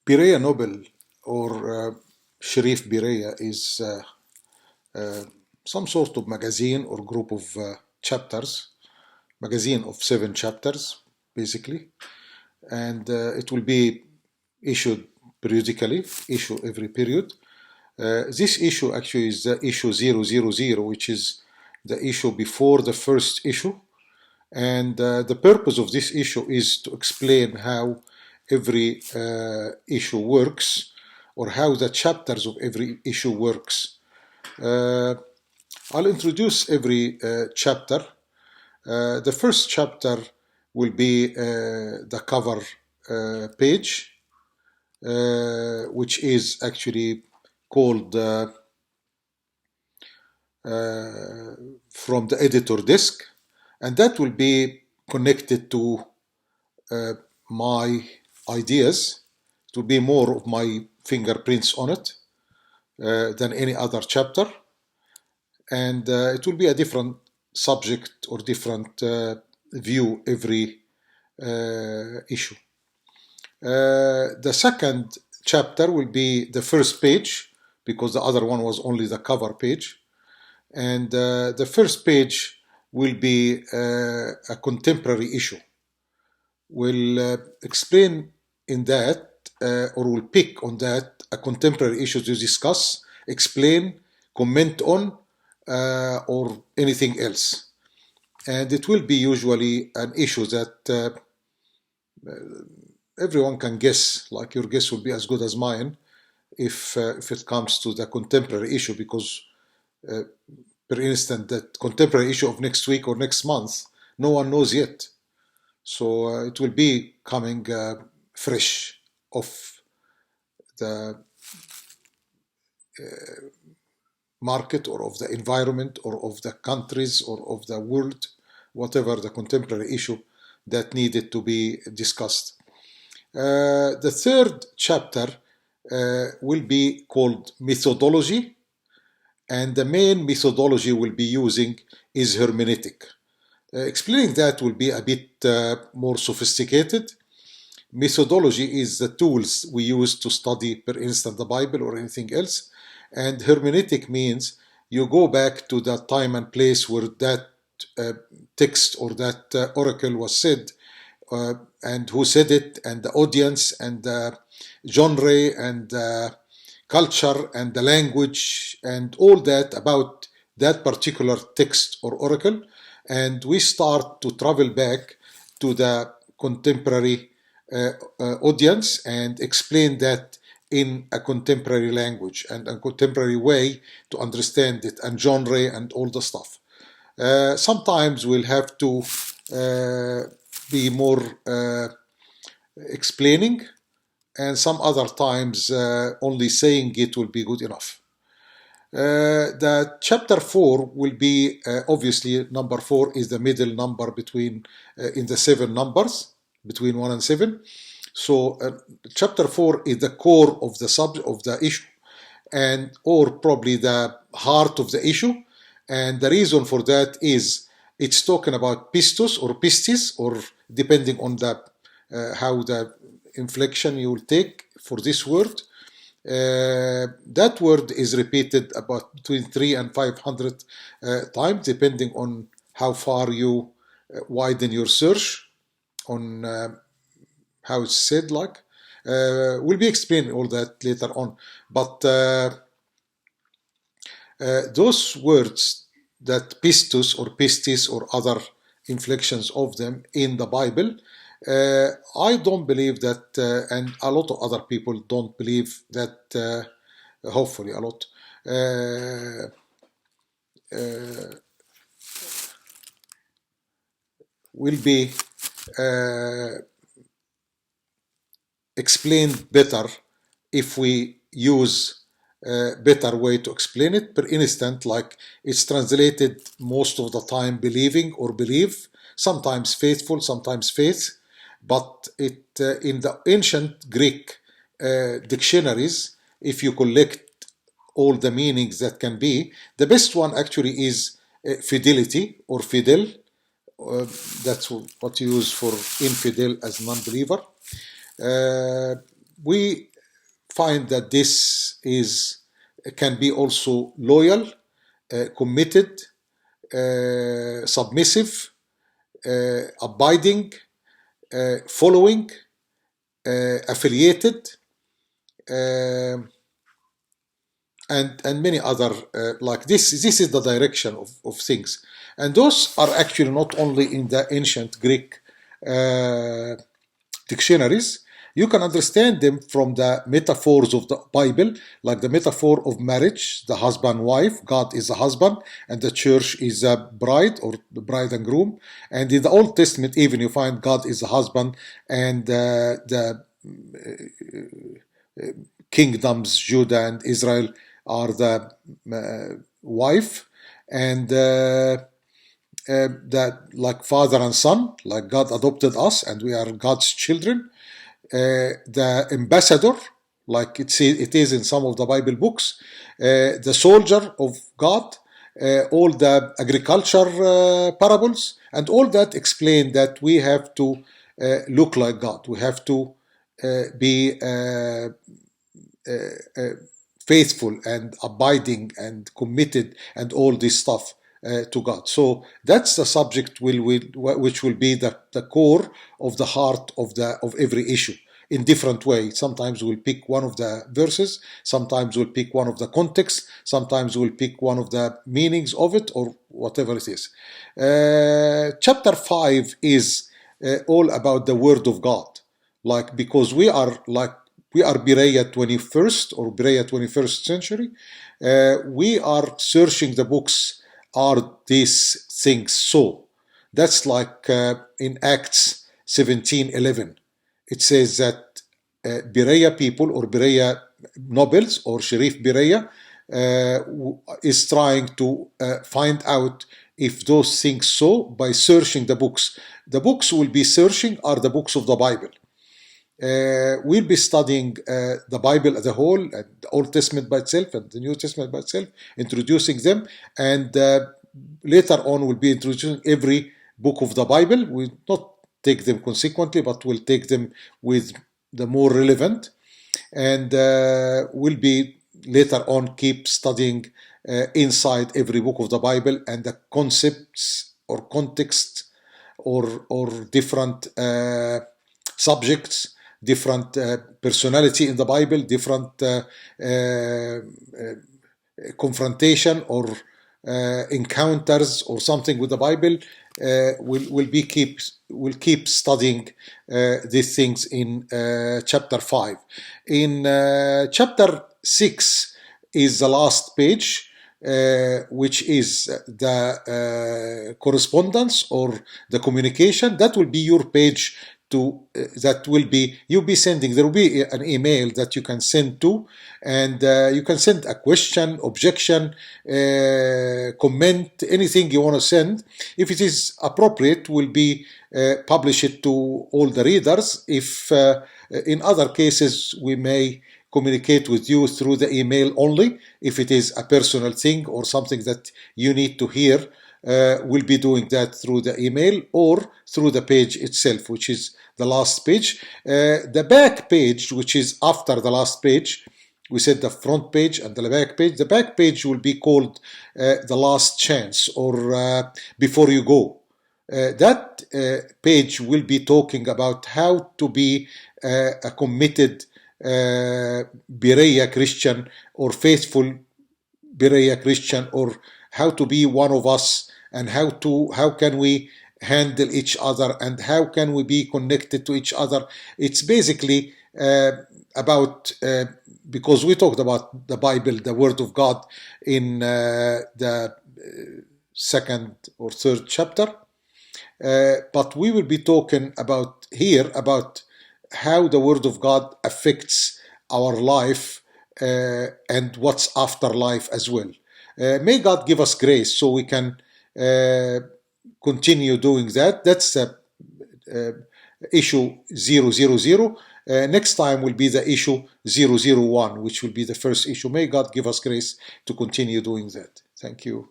Berea Nobel or Sherif Berea is some sort of magazine or group of chapters, magazine of 7 chapters basically, and it will be issued periodically, issue every period. This issue actually is the issue 000, which is the issue before the first issue. And the purpose of this issue is to explain how every issue works, or how the chapters of every issue works. I'll introduce every chapter. The first chapter will be the cover page, which is actually called from the editor disk, and that will be connected to my ideas. It will be more of my fingerprints on it than any other chapter, and it will be a different subject or different view every issue. The second chapter will be the first page, because the other one was only the cover page, and the first page will be a contemporary issue. We'll explain in that, or we'll pick on that, a contemporary issue to discuss, explain, comment on, or anything else. And it will be usually an issue that everyone can guess, like your guess will be as good as mine if it comes to the contemporary issue, because for instance, that contemporary issue of next week or next month, no one knows yet. So it will be coming fresh off the market, or of the environment, or of the countries, or of the world, whatever the contemporary issue that needed to be discussed. The third chapter will be called methodology, and the main methodology we'll be using is hermeneutic. Explaining that will be a bit more sophisticated. Methodology is the tools we use to study, for instance, the Bible or anything else. And hermeneutic means you go back to the time and place where that text or that oracle was said, and who said it, and the audience, and the genre, and culture, and the language, and all that about that particular text or oracle. And we start to travel back to the contemporary audience and explain that in a contemporary language and a contemporary way to understand it, and genre and all the stuff. Sometimes we'll have to be more explaining, and some other times only saying it will be good enough. The chapter 4 will be, obviously, number 4 is the middle number between in the 7 numbers, between 1 and 7. So chapter 4 is the core of the subject of the issue, and or probably the heart of the issue. And the reason for that is it's talking about pistos or pistis, or depending on the how the inflection you will take for this word. That word is repeated about between 300 and 500 times, depending on how far you widen your search on how it's said. Like we'll be explaining all that later on, but those words, that pistos or pistis or other inflections of them in the Bible, I don't believe that, and a lot of other people don't believe that, hopefully a lot, will be explained better if we use a better way to explain it. For instance, like it's translated most of the time believing or believe, sometimes faithful, sometimes faith. But it in the ancient Greek dictionaries, if you collect all the meanings that can be, the best one actually is fidelity or fidel. That's what you use for infidel as non-believer. We find that this can be also loyal, committed, submissive, abiding, following, affiliated, and many other like this. This is the direction of things, and those are actually not only in the ancient Greek dictionaries. You can understand them from the metaphors of the Bible, like the metaphor of marriage, the husband-wife. God is a husband, and the church is a bride, or the bride and groom. And in the Old Testament, even you find God is a husband, and the kingdoms, Judah and Israel, are the wife, and that like father and son, like God adopted us, and we are God's children. The ambassador, like it is in some of the Bible books, the soldier of God, all the agriculture parables, and all that explain that we have to look like God. We have to be faithful and abiding and committed and all this stuff to God. So that's the subject which will be the core of the heart of every issue in different ways. Sometimes we'll pick one of the verses, sometimes we'll pick one of the context, sometimes we'll pick one of the meanings of it, or whatever it is. Chapter 5 is all about the Word of God, like because we are Berea 21st or Berea 21st century. We are searching the books. Are these things so? That's like in Acts 17:11. It says that Berea people, or Berea nobles, or Sherif Berea is trying to find out if those things so by searching the books. The books we'll be searching are the books of the Bible. We'll be studying the Bible as a whole, and the Old Testament by itself and the New Testament by itself, introducing them, and later on we'll be introducing every book of the Bible. We'll not take them consequently, but we'll take them with the more relevant, and we'll be later on keep studying inside every book of the Bible and the concepts or context or different subjects, different personality in the Bible, different confrontation or encounters or something with the Bible. We'll keep studying these things in chapter 5. In chapter 6 is the last page, which is the correspondence or the communication. That will be your page to you'll be sending. There will be an email that you can send to, and you can send a question, objection, comment, anything you want to send. If it is appropriate, we'll be publish it to all the readers. If in other cases we may communicate with you through the email only, if it is a personal thing or something that you need to hear. We'll be doing that through the email or through the page itself, which is the last page. The back page, which is after the last page, we said the front page and the back page. The back page will be called the last chance, or before you go. That page will be talking about how to be a committed Berea Christian or faithful Berea Christian, or how to be one of us, and how can we handle each other, and how can we be connected to each other. It's basically about because we talked about the Bible, the Word of God, in the second or third chapter, but we will be talking about here about how the Word of God affects our life and what's after life as well. May God give us grace so we can continue doing that. That's issue 000. Next time will be the issue 001, which will be the first issue. May God give us grace to continue doing that. Thank you.